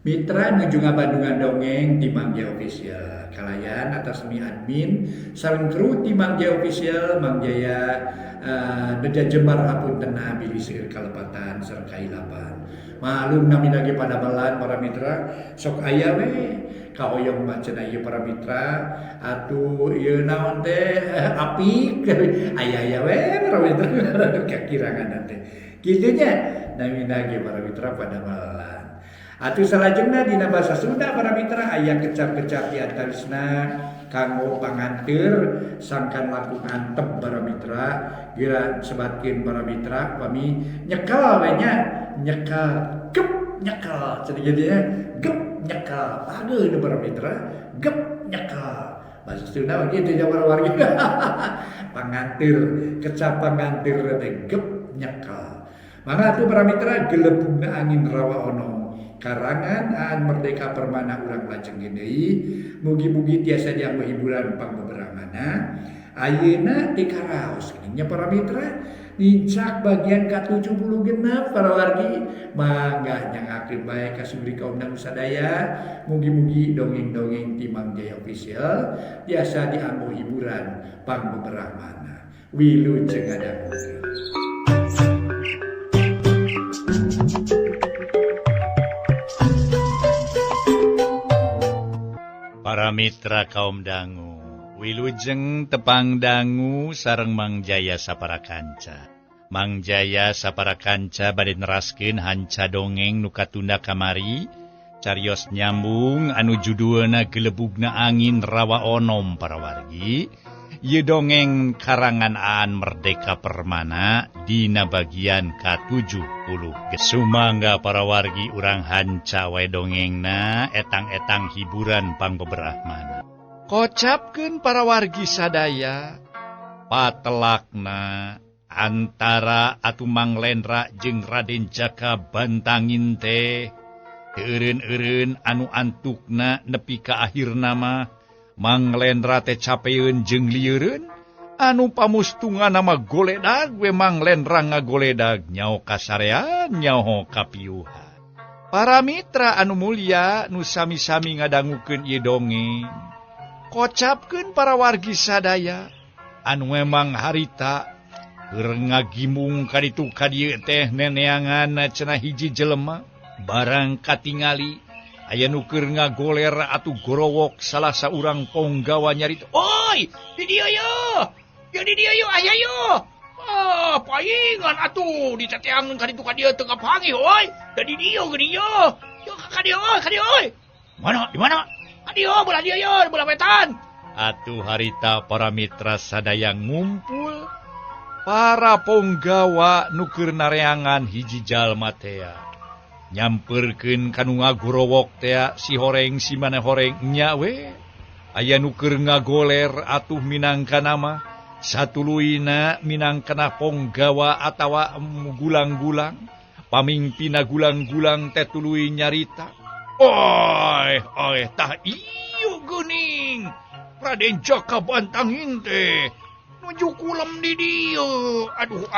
Mitra nuju ngabandungan dongeng di Mangja Official. Kalayan atas mi admin sareng kru di Mangja Official Mangjaya Deja Jembar hapuntenna bilih seueur kalepatan sareng kailapan. Malum nami lagi pada balan para mitra sok aya we kahoyong macana ieu para mitra atuh ieu naon teh apik aya we para mitra kakirangan teh. Kitu nya nami lagi para mitra pada balan. Atuh salajengna dina basa Sunda para mitra aya kecap-kecap di antawisna kanggo panganteur sangkan laku antep para mitra gira sebatkeun para mitra pami nyekel we nya nyekel gep nyekel cenah gep nyekel aduh itu para mitra gep nyekel basa Sunda begitu ya para wargi panganteur kecap panganteur teh gep nyekel mangga atuh para mitra gelebungna angin rawa ono karangan an Merdeka Permana urang lajeng deui mugi-mugi tiasa dianggo hiburan pangbeberamana ayeuna di karaos nya para mitra nincak bagian ka-70 genep para wargi mangga nyangakeun bae ka sumri kaumna sadaya mugi-mugi dongeng-dongeng ti Mangjaya Official tiasa dianggo hiburan pangbeberamana wilujeng ngadangukeun. Para mitra kaum dangu, wilujeng tepang dangu sareng Mangjaya saparakanca. Mangjaya saparakanca bade neraskeun hanca dongeng nu katunda kamari, carios nyambung anu judulna Gelebugna Angin Rawa Onom para wargi. Ieu dongeng karangan Aan Merdeka Permana dina bagian ka-70. Gesumangga para wargi urang hanca wae dongengna etang-etang hiburan pangbeberahmana. Kocapkeun para wargi sadaya patelakna antara atuh Mang Lendra jeung Raden Jaka Bantangin teh eureun-eureun anu antukna nepi ka akhirna mah Mang Lendra teh capeun jeung lieureun anu pamustungan nama goledag we Mang Lendra ngagoledag nyaho kasarean nyaho kapiuhan. Para mitra anu mulia nu sami-sami ngadangukeun ieu dongeng kocapkeun para wargi sadaya anu memang harita keur ngagimung ka ditu ka dieu teh neneangan cenah hiji jelema barang katingali aya nu keur ngagoler atuh gorowok salah saurang ponggawa nyarita. Oi, di dieu yo. Ya di dieu yo aya yo. Ah, paingan atuh diteteangkeun ka ditu ka dieu teu kapanggih oi. Da di dieu ge dieu. Yo ka dieu oi. Mana? Di mana? Ka dieu belah dieu yo, belah wetan. Atuh harita para mitra sadaya ngumpul. Para ponggawa nu keur nareangan hiji jalma teh nyamperkeun kanu ngagorowok teh si horeng si mana horeng nya we aya nu keur ngagoler atuh minangkana mah satuluina minangkana ponggawa atawa gulang-gulang pamimpina gulang-gulang teh tuluy nyarita. Oi tah ieu geuning Raden Jaka Bantangin teh nuju kulem di dieu. Aduh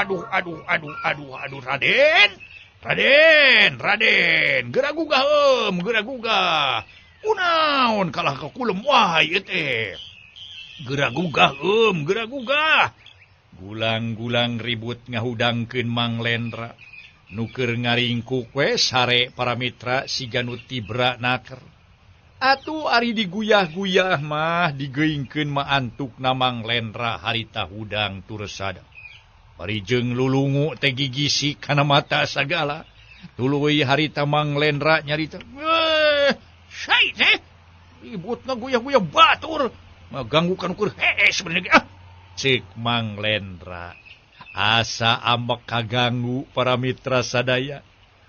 Raden, geragugah. Kunaon kalah ka kulem wae ieu teh. Geragugah. Gulang-gulang ribut ngahudangkeun Mang Lendra. Nu keur ngaringkuk we sare para mitra siga nu tibra naker. Atuh ari diguyah-guyah mah digeingkeun mah antukna Mang Lendra harita hudang turesada. Parijeng lulungu teh gigisi kana mata sagala. Tuluy harita Mang Lendra nyarita. Sai teh. Ributna guyah-guyah batur. Ngaganggu kan ukur hee sebenarnya. Cik Mang Lendra. Asa ambek kaganggu para mitra sadaya.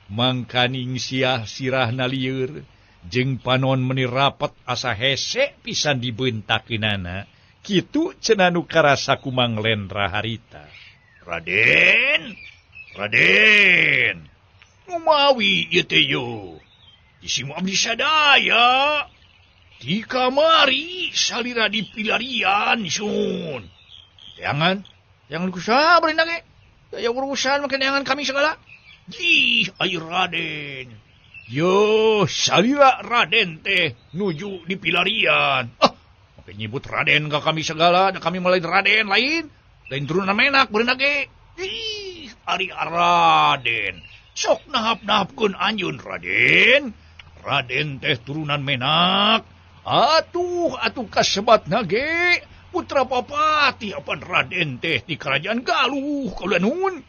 Mangkaning siah sirahna lieur. Jeung panon meni rapet asa hese pisan dibeuntakeunana. Kitu cenah nu karasa ku Mang Lendra harita. Raden, numawi ieu teh yo. Disimu abdi sadaya. Di kamari salira dipilarian sun. Jangan kusaha bari nage. Aya urusan make neangan kami segala. Ih, ai Raden. Yo, salira Raden teh nuju di pilarian. Oke nyebut Raden ka kami segala, da kami mulai Raden lain turunan menak berenang ge. Ih, ari Raden. Sok nahap-nahapkeun anjeun Raden. Raden teh turunan menak. Atuh kasebatna ge putra papati apan Raden teh di kerajaan Galuh kaula nun.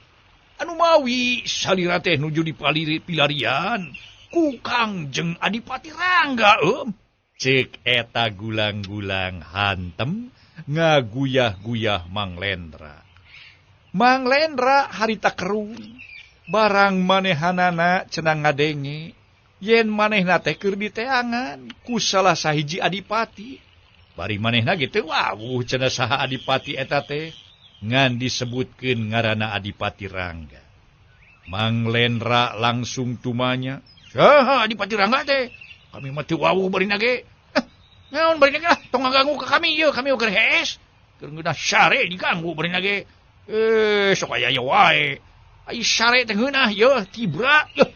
Anu mawi salira teh nuju di pilarian ku Kangjeng Adipati Rangga Cek eta gulang-gulang hantem ngaguyah-guyah Mang Lendra. Mang Lendra harita kerung barang manehanana cenah ngadenge yen manehna teh keur diteangan ku salah sahiji adipati. Bari manehna ge teu wawuh cenah saha adipati eta teh ngan disebutkeun ngaranna Adipati Rangga. Mang Lendra langsung tumanya, "Saha Adipati Rangga teh? Kami mah teu wawuh barina ge. Naon barina ge lah, tong ngaganggu ka kami ieu, kami oge hees. Keur ngeunah syare diganggu barina ge. Sok aya wae. Ai syare teh ngeunah yeuh tibra yeuh.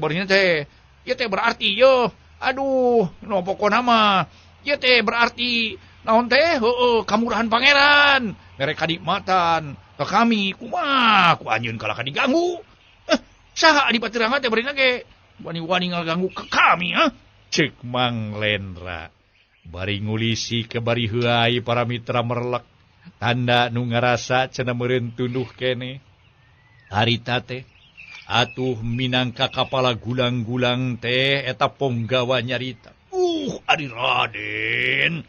Barina teh, ieu teh berarti yeuh. Aduh, no pokona mah ieu teh berarti naon teh? Kamurahan pangeran. Mereka nikmatan ke kami kumaha ku anjeun kalaka diganggu. Saha Adipati Rangga teh barina ge wani-wani ngaganggu ke kami Cek Mang Lendra. Bari ngulisi ke bari heuai para mitra merlek. Tanda nu ngarasa cenah meureun tunduh kene. Harita teh atuh minangka kapala gulang-gulang teh eta ponggawa nyarita. Ari Raden.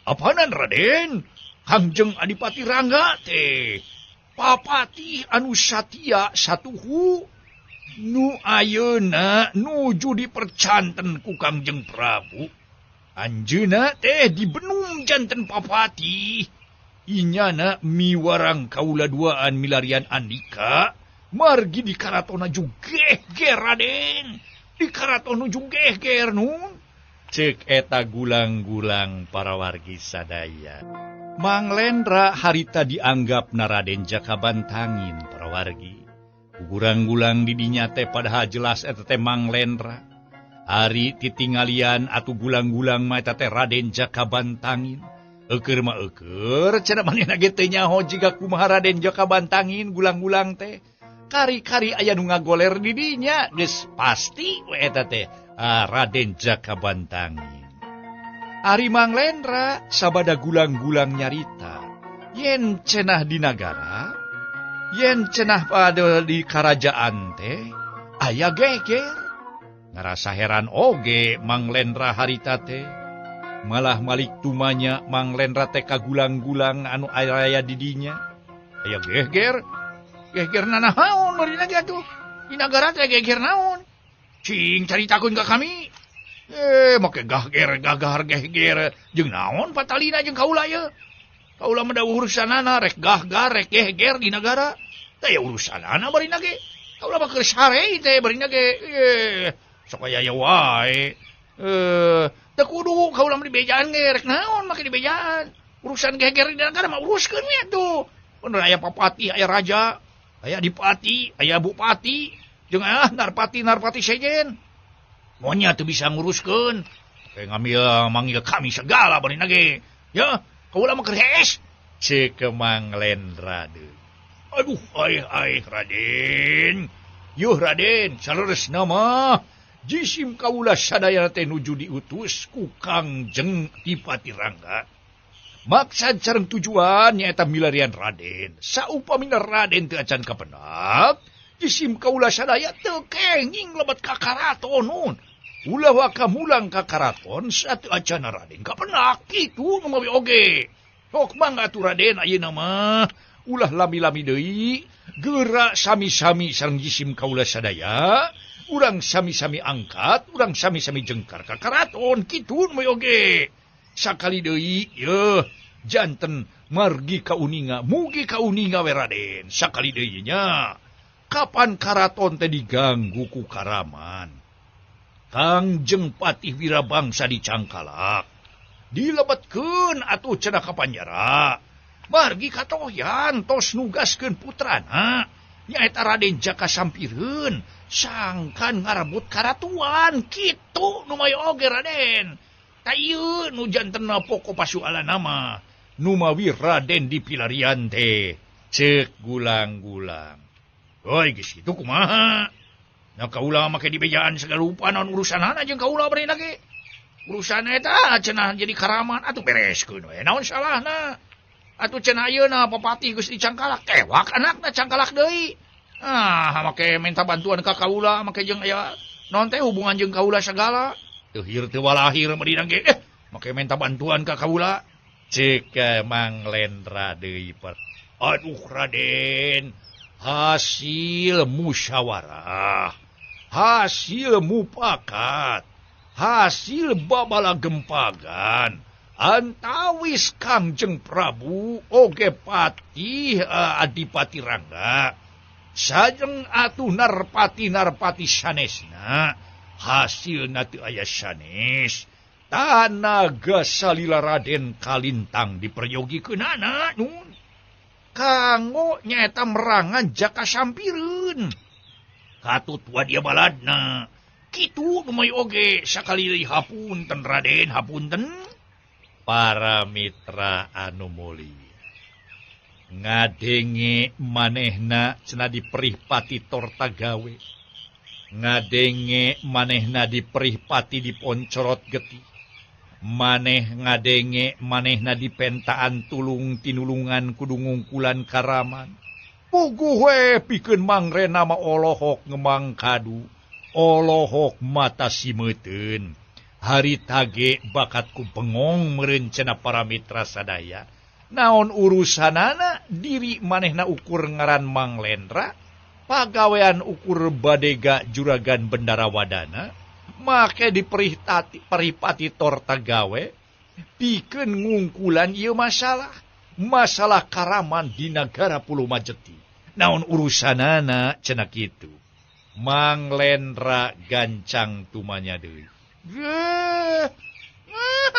Apaanan Raden? Kangjeng Adipati Rangga teh papati anu satia satuhu nu ayeuna nuju dipercanten ku Kangjeng Prabu. Anjeunna teh dibenung janten papati. Inyana miwarang kaula duaan milarian Andika margi di karatona jugeh ger Raden. Di karatona jugeh ger nun. Cek eta gulang-gulang para wargi sadaya. Mang Lendra harita dianggap na Raden Jakabantangin para wargi. Gurang-gulang didinya teh padahal jelas eta teh Mang Lendra. Ari titingalian atu gulang-gulang mah eta teh Raden Jakabantangin. Eukeur mah eukeur cenah manehna ge teu nyaho jiga kumaha Raden Jakabantangin gulang-gulang teh. Kari-kari aya nu ngagoler di dinya geus pasti we eta teh Raden Jakabantangin. Ari Mang Lendra sabada gulang-gulang nyarita yen cenah di nagara, yen cenah pada di kerajaan teh aya geger. Ngarasa heran oge Mang Lendra harita teh. Malah malik tumanya Mang Lendra teh ka gulang-gulang anu aya di dinya. Aya geger. Geger nanahaun barina ge atuh. Di nagara teh geger naon? Cing caritakeun ka kami. Make gahar geger jeung naon patalina jeung kaula ye. Kaula mah da urusanana rek gahgar rek geger di negara. Teh urusanana barina ge. Kaula mah keur sare teh barina ge. Sok aya wae. Teu kudu kaula mah dibejaan ge rek naon make dibejaan. Urusan geger di negara mah uruskeun we atuh. Bener aya papati, aya raja, aya dipati, aya bupati, jeung narpati sejen. Monya teu bisa nguruskeun. Kayak manggil kami segala barina ge. Ya, kaula mah keur hees. Cek Mang Lendra deui. Aduh, ai Raden. Yuh Raden, saleresna mah jisim kaula sadaya teh nuju diutus ku Kangjeng Adipati Rangga. Maksad sareng tujuan nyaeta milarian Raden. Saupamina Raden teu acan kapendak, jisim kaula sadaya teu kenging lebet ka karaton nun. Ulah wakamulang ka karaton saat acana Raden kapenak kitu nu mawi oge. Sok mangga atuh Raden ayeuna mah ulah lami-lami deui geura sami-sami sareng jisim kaula sadaya, urang sami-sami angkat, urang sami-sami jengkar ka karaton kitu nu mawi oge. Sakali deui yeuh janten margi ka uninga, mugi ka uninga we Raden. Sakali deui nya kapan karaton teh diganggu ku Karaman. Kangjeng Patih Wirabangsa di Cangkalak dilebetkeun atuh cenah ka Panjara. Margi katoyan tos nugaskeun putrana nyaeta Raden Jaka sampireun sangkan ngarabut karatuan kitu nu mayo oge Raden. Ta ieu nu jantenna poko pasualan nama nu mawi Raden dipilarian teh ceuk gulang-gulang. Hoi geus kitu kumaha? Na kaula make dibejaan segala rupa naon urusanana jeung kaula bari lagi. Urusan eta cenah jadi karaman atuh bereskeun we. Naon salahna? Atuh cenah ayeuna papati geus dicangkalak tewak anakna cangkalak deui. Make minta bantuan ka kaula make jeung aya naon teh hubungan jeung kaula sagala. Teu hir teu walahir medina ge. Make minta bantuan ka kaula. Ceuk Mang Lendra deui per. Aduh Raden, hasil musyawarah, hasil mupakat, hasil babala gempagan antawis Kangjeng Prabu oge patih Adipati Rangga sajeng atuh narpati-narpati sanesna hasilna teu aya sanes tanaga salila Raden kalintang diperyogikeunana nun kanggo nyaeta merangan Jaka sampireun katut wadia baladna kitu nu may oge sakali deui hapunten Raden hapunten. Para mitra anu mulia ngadenge manehna cenah diperih pati Tortagawe, ngadenge manehna diperih pati diponcorot getih, maneh ngadenge manehna dipentaan tulung tinulungan kudu ngungkulan karaman. Puguh we pikeun mangre nama olohok ngemang kadu, olohok mata simeuteun. Hari tage bakatku bengong merencana para mitra sadaya. Naon urusanana diri manehna ukur ngaran Mang Lendra, pagawean ukur badega juragan Bendarawadana, make diperipati Tortagawe, pikeun ngungkulan ieu masalah karaman di nagara Pulau Majeti. Naon urusanana cenah kitu. Mang Lendra gancang tumanya deui.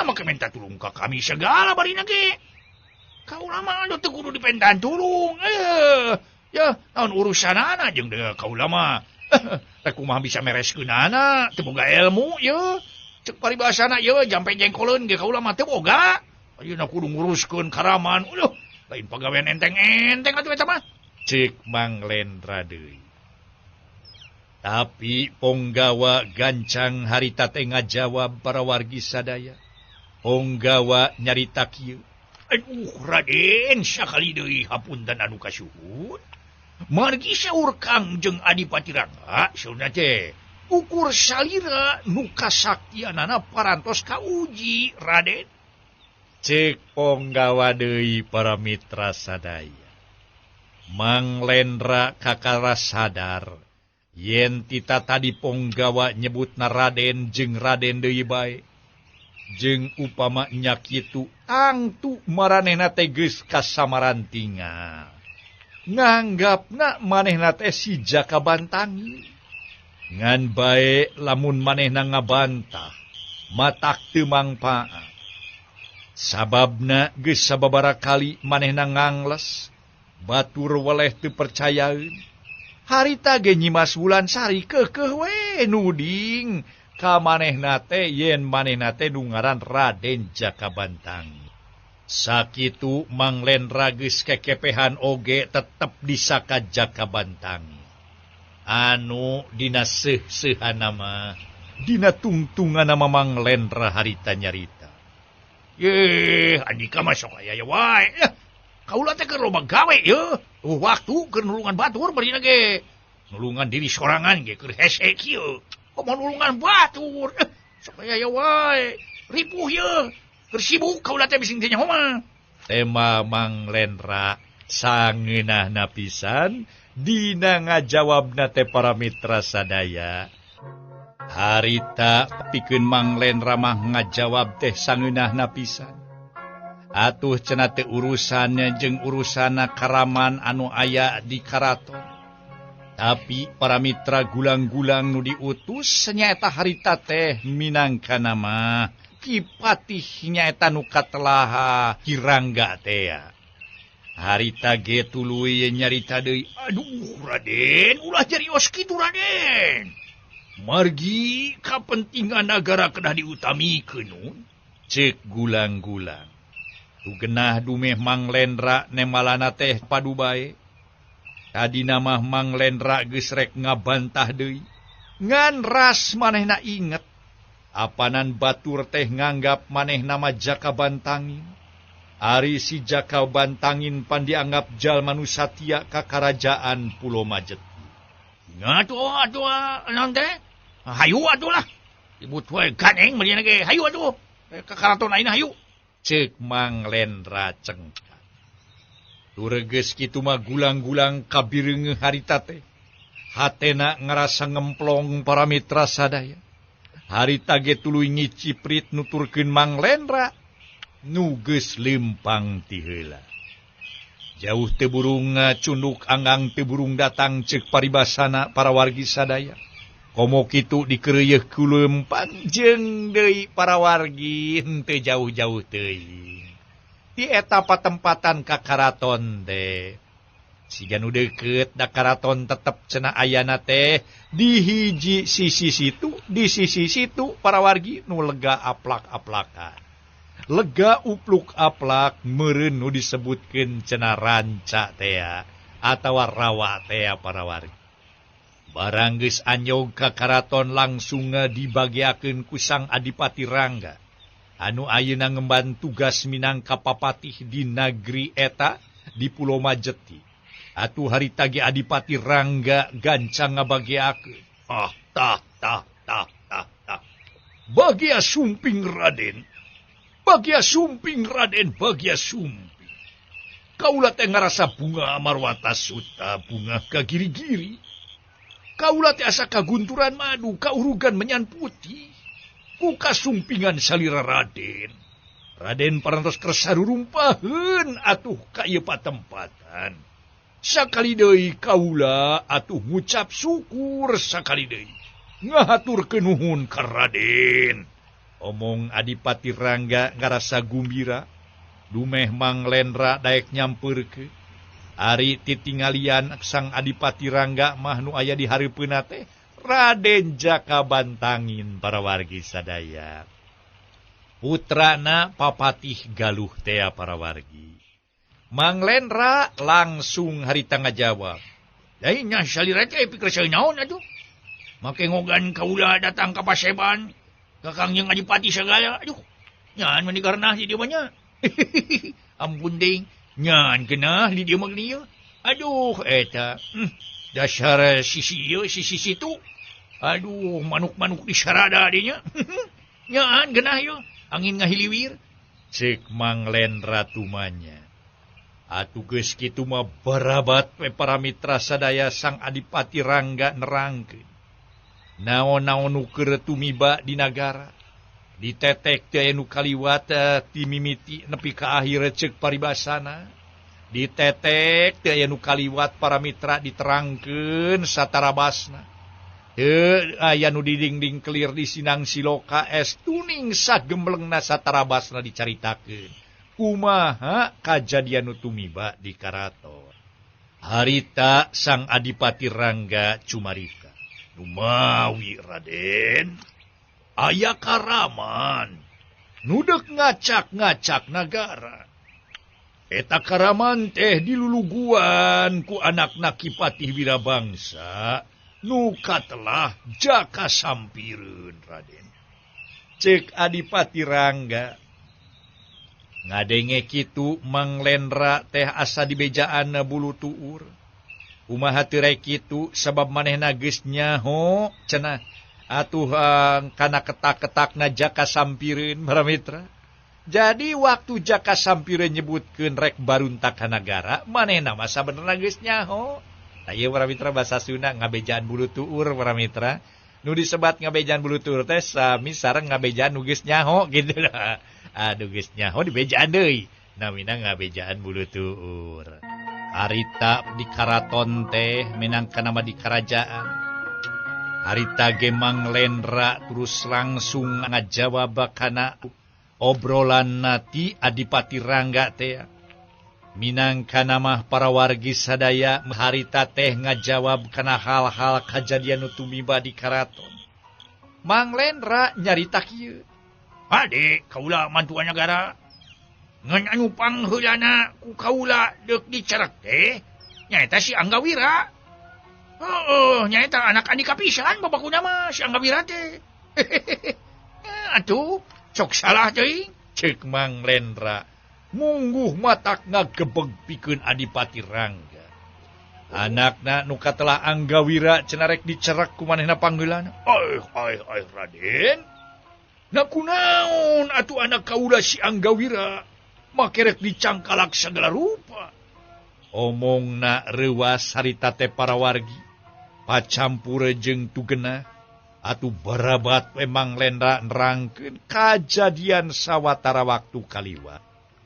Maka minta tulung ka kami segala bari nage. Kaula mah anu teu kudu dipentaan tulung. Ya, naon urusanana jeung kaula mah. Teh kumaha bisa mereskeunana, teu boga ilmu ye. Ceuk paribasana ye jampe jengkoleun ge kaula mah teu boga. Ayeuna kudu nguruskeun karaman. Lain pagawean enteng-enteng atuh eta mah. Ceuk Mang Lendra deui. Tapi Ponggawa gancang harita teh ngajawab para wargi sadaya. Ponggawa nyarita kieu. Aduh Raden, sakali deui hapunten anu kasuhun. Margi saur Kangjeng Adipati Rangga, saurna teh ukur salira nu kasaktianana parantos kauji Raden. Ceuk Ponggawa deui para mitra sadaya. Mang Lendra kakara sadar. Yen tita tadi Ponggawa nyebutna Raden jeung Raden deui bae. Jeung upama nya kitu tangtu maranehna teh geus kasamarantingan. Nganggapna manehna teh si Jaka Bantangi. Ngan bae lamun manehna ngabantah, matak teu mangpaat. Sababna geus sababaraha kali manehna ngangles, batur weleh teu percayaeun. Harita ge Nyimas Wulansari keukeuh we nuding ka manehna teh yen manehna teh nu ngaran Raden Jaka Bantangi. Sakitu Mang Lendra geus kekepehan oge tetep disaka Jaka Bantangi. Anu dina seuh-seuhana mah dina tungtungan nama Mang Lendra harita nyarita. Yeh, andika mah sok aya wae. Kaula teh keur loba gawe ye. Waktu keur nulungan batur bari ge. Nulungan diri sorangan ge keur hese kieu. Komo nulungan batur. Sok aya wae. Ripuh ye. Keur sibuk kaula teh bising teh nyaho mah. Tema Mang Lendra sangeunahna pisan dina ngajawabna teh para mitra sadaya. Harita pikeun Mang Lendra mah ngajawab teh sangeunahna pisan. Atuh cenah teh urusannya jeung urusana karaman anu aya di karaton. Tapi para mitra gulang-gulang nu diutus nyaeta harita teh minangkana mah Ki Patih nyaeta nu katelaha Ki Rangga teh. Harita ge tuluy nyarita deui. Aduh Raden, ulah jarios kitu Raden. Margi kapentingan nagara kedah diutamikeun. Cek gulang-gulang. Tu genah dumeh Mang Lendra nemalana teh padu bae. Tadi nama Mang Lendra geus rek ngabantah deui. Ngan ras manehna inget. Apanan batur teh nganggap maneh nama Jaka Bantangin. Ari si Jaka Bantangin pan dianggap jalma nu satya ka karajaan Pulo Majeti. Atuh naon teh? Hayu atuh lah. Ibut we ganeng meureun ge hayu atuh. Ka karaton ayeuna hayu. Ceuk Mang Lendra cengkak. Turegeus kitu mah gulang-gulang kabireungeuh harita teh. Hatena ngerasa ngemplong para mitra sadaya. Harita ge tuluy ngiciprit nuturkeun Mang Lendra nu geus lempang ti heula. Jauh teu burung cunduk anggang teu burung datang ceuk paribasana para wargi sadaya. Komo kitu dikeureuyeuk ku lempang jeung deui para wargi henteu jauh-jauh teuing. Di eta patempatan ka karaton teh. Siga nu deukeut da karaton tetep cenah ayana teh di hiji sisi situ, di sisi situ para wargi nu lega aplak-aplakan. Lega upluk-aplak meureun nu disebutkeun cenah ranca teh atawa rawa teh para wargi. Barang geus anyog ka karaton langsung dibagiakeun ku Sang Adipati Rangga anu ayeuna ngemban tugas minangka papatih di nagri eta di Pulo Majeti. Atuh harita ge Adipati Rangga gancang ngabagiakeun. Tah. Bagia sumping Raden. Bagia sumping. Kaula teh ngarasa bunga amarwata suta, bunga kagiri-giri. Kaula teh asa kagunturan madu, kaurugan menyan putih. Ku kasumpingan salira Raden. Raden parantos kersarurumpaheun atuh ka ieu patempatan. Sakali deui kaula atuh ngucap syukur sakali deui. Ngahaturkeun nuhun ka Raden. Omong Adipati Rangga ngarasa gumbira. Dumeh Mang Lendra daek nyampeurkeun. Ari titingalian Sang Adipati Rangga mah nu aya di hareupeuna teh Raden Jaka Bantangin para wargi sadaya. Putrana papatih galuh teh para wargi. Mang Lendra langsung harita ngajawab. Dai nya salira teh pikir saeu naon atuh? Make ngogan kaula datang ka Paseban, Kakang jeung Adipati sagala. Aduh, nyan mani karna di dieu mah nya. Ampun deing, nyan kenah di dieu mah geuning. Aduh eta, dasar sisi ieu sisi situ. Aduh, manuk-manuk di sarada dinya. Nyan genah ieu, angin ngahiliwir. Ceuk Mang Lendra tumanya. Atuh geus kitu mah barabat we para mitra sadaya Sang Adipati Rangga nerangkeun. Naon-naon nu keur tumiba di nagara. Ditetek teh nu kaliwat ti mimiti nepi ka akhir ceuk paribasana. Ditetek teh nu kaliwat para mitra diterangkeun satarabasna. Teu aya nu didingding kelir di Sinang Siloka es tuning sagemblengna satarabasna dicaritakeun. Kumaha kajadian nu tumiba di karaton. Harita Sang Adipati Rangga cumarita. Numawi Raden, aya karaman nudek ngacak-ngacak nagara. Eta karaman teh diluluguan ku anakna Kipatih Wirabangsa nu katelah Jaka Sampireun Raden. Ceuk Adipati Rangga. Ngadenge kitu Mang Lendra teh asa dibejaan bulu tuur. Kumaha teu rek kitu sabab manehna geus nyaho cenah atuh kana ketak-ketakna Jaka Sampireun para mitra. Jadi waktu Jaka Sampireun nyebutkeun rek baruntak ka nagara, manehna mah sabenerna geus nyaho. Tah ieu para mitra basa Sunda ngabejaan bulu tuur para mitra. Nu disebat ngabejaan bulu tuur teh sami sareng ngabejaan nu geus nyaho gitu lah. Aduh geus nyaho dibejaan deui. Namina ngabejaan bulu tuur. Harita di karaton teh minangka nama di kerajaan. Harita ge Mang Lendra terus langsung ngajawab kana obrolan nati Adipati Rangga teh. Minangka nama para wargi sadaya harita teh ngajawab kana hal-hal kajadian nu tumiba di karaton. Mang Lendra nyarita kieu. Ade, kaula mantuan negara. Ngan anu pangheulana ku kaula deuk dicerek teh nyaeta si Anggawira. Heeh, nyaeta anak Andika pisan babakuna mah si Anggawira teh. Atuh, sok salah teuing, ceuk Mang Lendra. Mungguh matak ngagebeg pikeun Adipati Rangga. Anakna nu katelah Anggawira cenarek dicerek ku manehna panggeulana. Ai Raden. Nakunaon atuh anak kaula si Anggawira makerek dicangkalak segala rupa. Omongna reuas harita teh para wargi. Pacampure jeung tugena atuh barabat Mang Lendra nerangkeun kajadian sawatara waktu kaliwat.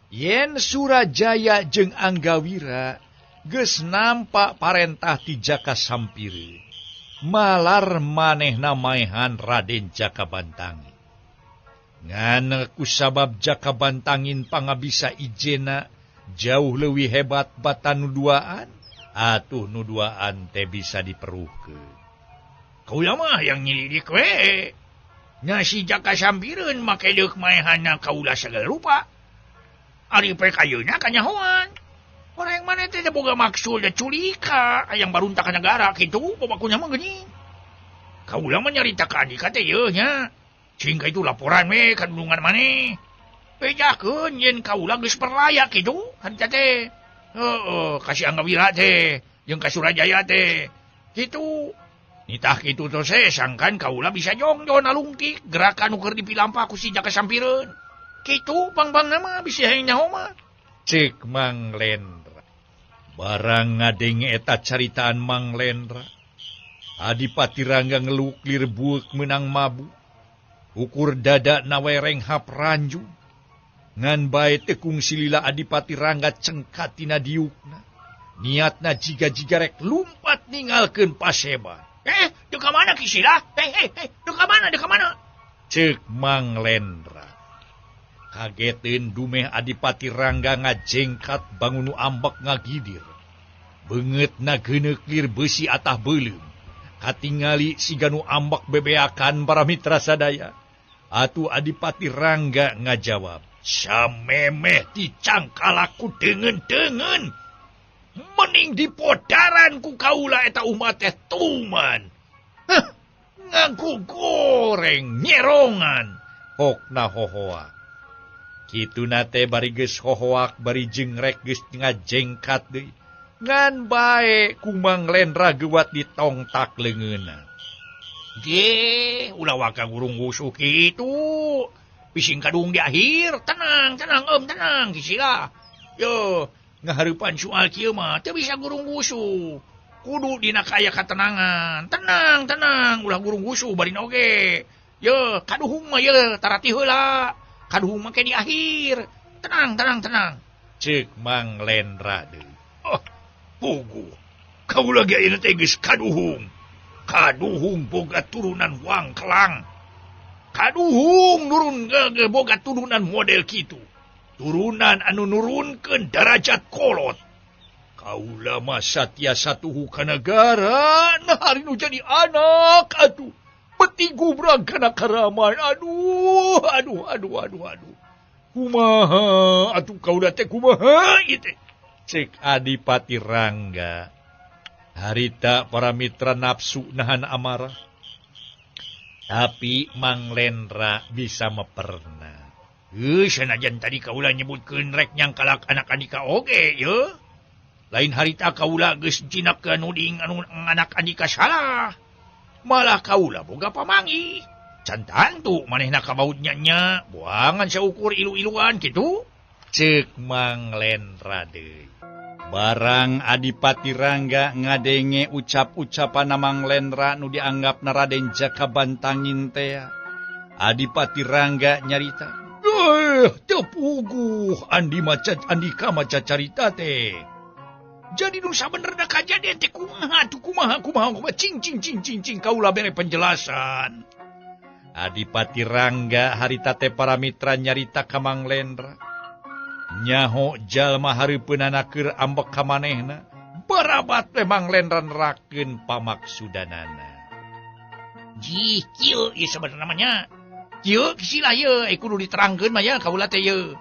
Yen Surajaya jeung Anggawira geus nampak parentah ti Jaka Sampire, malar manehna maehan Raden Jakabantangin. Ngan kusabab Jakabantangin pangabisa ijena jauh leuwih hebat batan nuduaan, atuh nuduaan teh bisa diperuhkeun. Kaula mah yang nyelidik we. Nya si Jaka Sampireun make deuk maehanna kaula sagala rupa. Ari pekayeuna kanyahoan. Orang mana teh boga maksud da culika hayang baruntak ka negara kitu babakunya mah geuning. Kaula mah nyarita ka Andika teh yeuh nya. Cing itu laporan we ka dulungan maneh. Bejakeun yen kaula geus perlaya kitu harita teh. Heeh, ka si Anggawira teh jeung ka Surajaya teh. Kitu. Nitah kitu tos sangkan kaula bisa jongjon alungtik gerakan nu keur dipilampa ku si Jaka Sampireun. Kitu bang nama bisa yang nyaho mah. Cek Mang Lendra. Barang ngadenge eta caritaan Mang Lendra. Adipati Rangga ngeluklir buek menang mabu. Ukur dada nawereng hap ranju. Ngan bae tekung silila Adipati Rangga cengkatina diukna. Niatna jiga-jiga rek lumpat ninggalkeun paseban. Deu ka mana kisila? Deu ka mana? Cek Mang Lendra. Kageteun dumeh Adipati Rangga ngajengkat bangunu ambek ngagidir. Beungeutna geuneulir beusi atah beulem. Katingali siganu ambek bebeakan para mitra sadaya. Atuh Adipati Rangga ngajawab, "Samemeh dicangkalaku deungeun-deungeun. Mending dipodaran ku kaula eta umat teh tuman. Ngangku goreng nyerongan." Hokna hohoa. Kitu nate bari geus hohoak bari jengrek geus ngajengkat deui. Ngan bae ku Mang Lendra geuwat ditongtak leungeunna. Ge, ulah waka gurung wusuh kitu. Bising kadung di akhir. Tenang, tenang kisila. Yo, ngahareupan soal kieu mah teu bisa gurung wusuh. Kudu dina kaya katenangan. Tenang, ulah gurung wusuh barin oge. Yo, kaduhung mah ye tarati heula. Kaduhung make di akhir. Tenang. Cek Mang Lendra deui. Oh, pugu. Kaula ge ayeuna teh geus kaduhung. Kaduhung boga turunan wangkelang. Kaduhung nurun boga turunan model kitu. Turunan anu nurunkeun derajat kolot. Kaula mah satya satuhu ka negara, nah hari nu jadi anak atuh. Beti gubrang kana karaman. Aduh. Kumaha atuh kaula teh kumaha ieu teh. Cek Adipati Rangga. Harita para mitra nafsu nahan amarah. Tapi Mang Lendra bisa meperna. Sanajan tadi kaula nyebutkeun rek nyangkalak anak Andika oge, ye. Lain harita kaula geus jinak nuding anu anak Andika salah. Malah kaula boga pamangi. Can tantu manehna kabautnya nya, buangan saukur ilu-iluan kitu. Ceuk Mang Lendra deui. Barang Adipati Rangga ngadenge ucap-ucapan Mang Lendra nu dianggap Raden Jakabantangin teh. Adipati Rangga nyarita, teu puguh Andika maca carita teh. Jadi nu sabenerna kajadian teh kumaha cing kaula bere penjelasan. Adipati Rangga harita teh para mitra nyarita ka Mang Lendra. Nyaho jalma hareupeunana keur ambek ka manehna, barabat memang Lendra nerakeun pamaksudanana. Ji, kieu ieu sabenerna namanya. Kieu sila ye kudu diterangkeun mah ya kaula teh ye.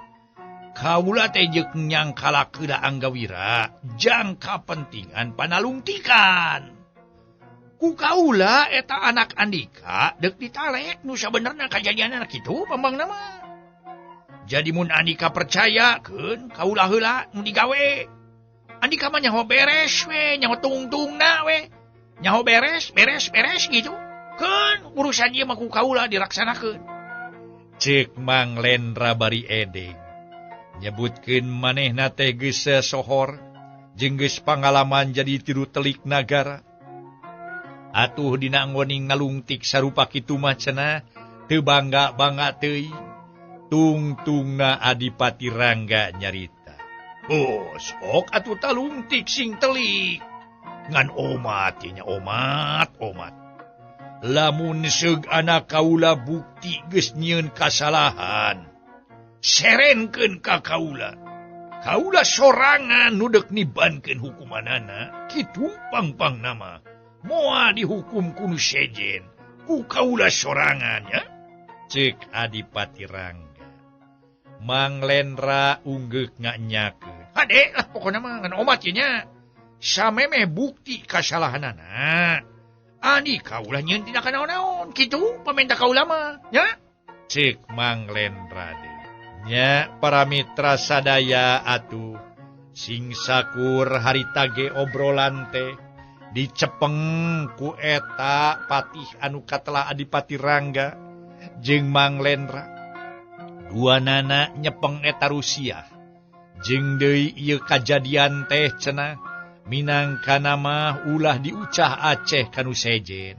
Kaula teh jeung nyangkalakeun Anggawira jangka pentingan panalungtikan. Ku kaula eta anak Andika deuk ditalek nu sabenerna kajadianna kitu pambangna mah. Jadi mun Andika percayakeun kaula heula nu digawe. Andika mah nyaho beres we, nyaho tungtungna we. Nyaho beres gitu. Keun urusan ieu mah ku kaula diraksanakeun. Ceuk Mang Lendra bari edeng. Nyebutkeun manehna teh geus sasohor jeung geus pangalaman jadi tiru telik nagara. Atuh dina anggoning ngalungtik sarupa kitu mah cenah teu bangga-bangga teuing. Tungtungna Adipati Rangga nyarita. Oh, sok atuh talungtik sing telik. Ngan omat nya omat. Lamun seug anak kaula bukti geus nyieun kasalahan. Serenkeun ka kaula. Kaula sorangan nu deuk nibankeun hukumanana. Kitu pang nama. Moal dihukum kudu sejen. Ku kaula sorangan ya. Ceuk Adipati Rangga. Mang Lendra unggeuk nganyakeun. Hade lah pokona mah ngan omat nya. Samemeh bukti kasalahanana. Ani kaulah nyieun tina kanaon-naon. Kitu pamenta kaula mah, nya? Ceuk Mang Lendra deui. Nya para mitra sadaya atuh sing sakur harita ge obrolan teh dicepeng ku eta patih anu katela Adipati Rangga jeung Mang Lendra. Duanana nyepeng eta Rusia. Jeung deui ieu kajadian teh cenah minangka nama ulah diucah Aceh kanu sejen.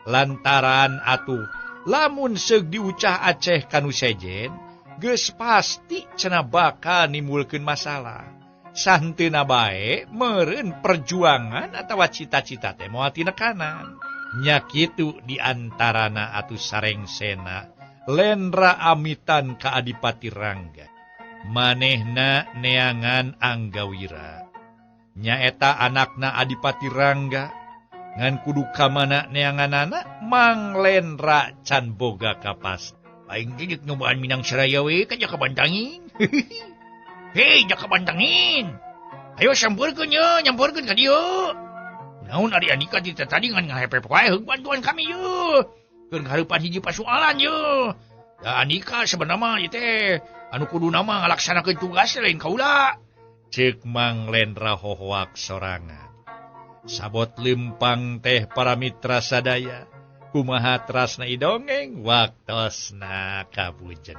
Lantaran atuh lamun seug diucah Aceh kanu sejen, geus pasti cenah bakal nimbulkeun masalah. Santeuna bae meureun perjuangan atawa cita-cita teh moal tinekanan. Nya kitu di antarana atuh sarengsena Lendra amitan ka Adipati Rangga. Manehna neangan Anggawira. Nyaeta anakna Adipati Rangga ngan kudu kamana neanganana Mang Lendra can boga kapas. Paing geuk nyobaan Minang Seraya we ka jaka bantangin. Hei jaka bantangin. Ayo sampeurkeun ye, nyampeurkeun ka dieu. Naon ari Andika ti tadi ngan ngahepep wae heug bantuan kami ye. Keur ngahareupan hiji pasoalan ye. Da Andika sebenarnya mah ieu teh anu kudu nama ngalaksanakeun tugas lain kaula. Ceuk Mang Lendra hohoak sorangan. Sabot lempang teh para mitra sadaya. Kumaha trasna idongeng waktosna kabujen.